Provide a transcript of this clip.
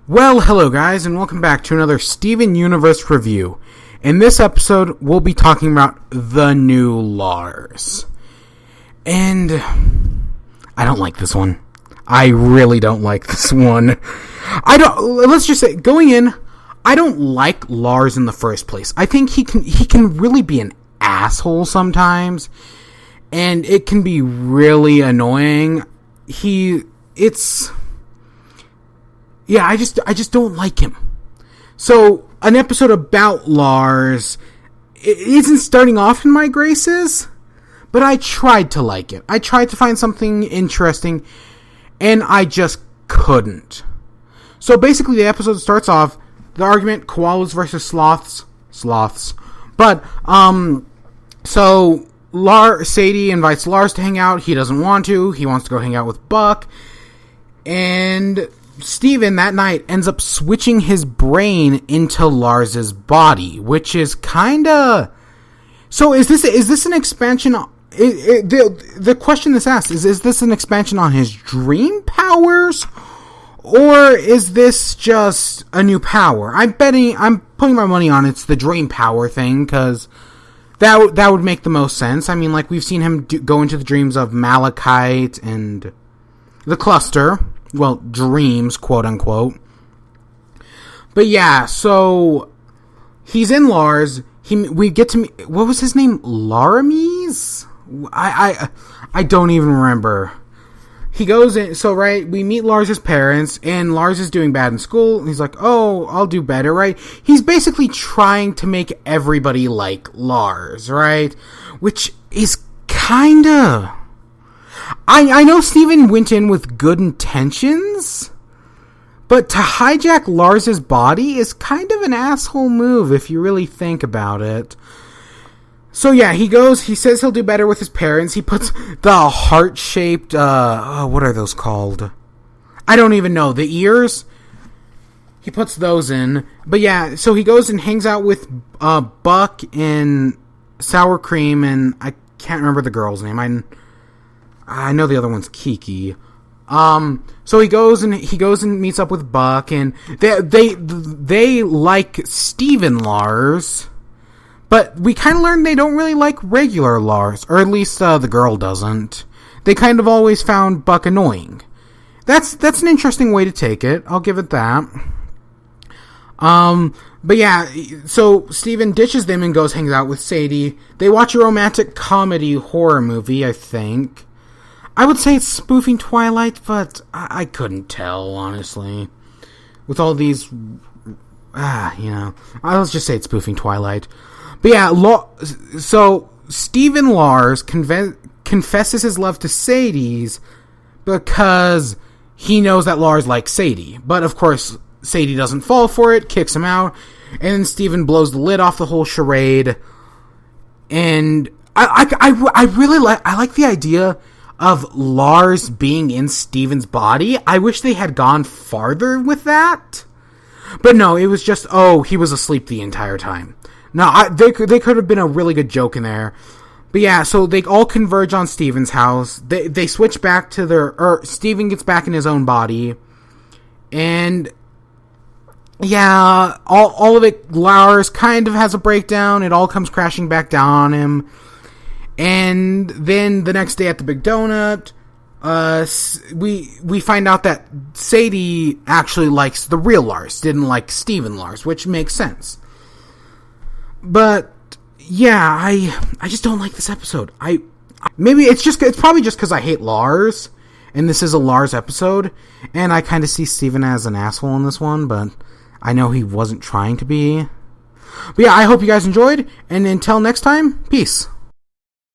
Well, hello guys, and welcome back to another Steven Universe review. In this episode, we'll be talking about the new Lars. And I don't like this one. I really don't like this one. Let's just say, going in, I don't like Lars in the first place. I think he can really be an asshole sometimes, and it can be really annoying. I just don't like him. So, an episode about Lars, it isn't starting off in my graces, but I tried to like it. I tried to find something interesting, and I just couldn't. So basically the episode starts off, the argument, koalas versus sloths. But, so Sadie invites Lars to hang out. He doesn't want to. He wants to go hang out with Buck. And Steven that night ends up switching his brain into Lars's body, which is kinda... So is this an expansion... The question this asks is this an expansion on his dream powers? Or is this just a new power? I'm putting my money on it's the dream power thing, because that would make the most sense. I mean, like, we've seen him go into the dreams of Malachite and the Cluster. Well, dreams, quote unquote. But yeah, so he's in Lars. We get to meet, what was his name? Laramies? I don't even remember. He goes in, so right, we meet Lars's parents, and Lars is doing bad in school. He's like, oh, I'll do better, right? He's basically trying to make everybody like Lars, right? Which is kinda... I know Steven went in with good intentions, but to hijack Lars's body is kind of an asshole move if you really think about it. So yeah, he says he'll do better with his parents. He puts the heart-shaped, what are those called? I don't even know. The ears? He puts those in. But yeah, so he goes and hangs out with Buck and Sour Cream, and I can't remember the girl's name. I know the other one's Kiki. So he goes and meets up with Buck, and they like Steven Lars, but we kind of learned they don't really like regular Lars, or at least the girl doesn't. They kind of always found Buck annoying. That's an interesting way to take it. I'll give it that. But yeah, so Steven ditches them and hangs out with Sadie. They watch a romantic comedy horror movie, I think. I would say it's spoofing Twilight, but I couldn't tell, honestly. With all these... I'll just say it's spoofing Twilight. But yeah, so Steven Lars confesses his love to Sadie's because he knows that Lars likes Sadie. But of course, Sadie doesn't fall for it, kicks him out, and then Steven blows the lid off the whole charade. And I really like the idea of Lars being in Steven's body. I wish they had gone farther with that. But no, it was just, he was asleep the entire time. No, they could have been a really good joke in there. But yeah, so they all converge on Steven's house. They switch back to Steven gets back in his own body. And yeah, all of it, Lars kind of has a breakdown. It all comes crashing back down on him. And then the next day at the Big Donut, we find out that Sadie actually likes the real Lars, didn't like Steven Lars, which makes sense. But yeah, I just don't like this episode. It's probably just because I hate Lars, and this is a Lars episode, and I kind of see Steven as an asshole in this one, but I know he wasn't trying to be. But yeah, I hope you guys enjoyed, and until next time, peace.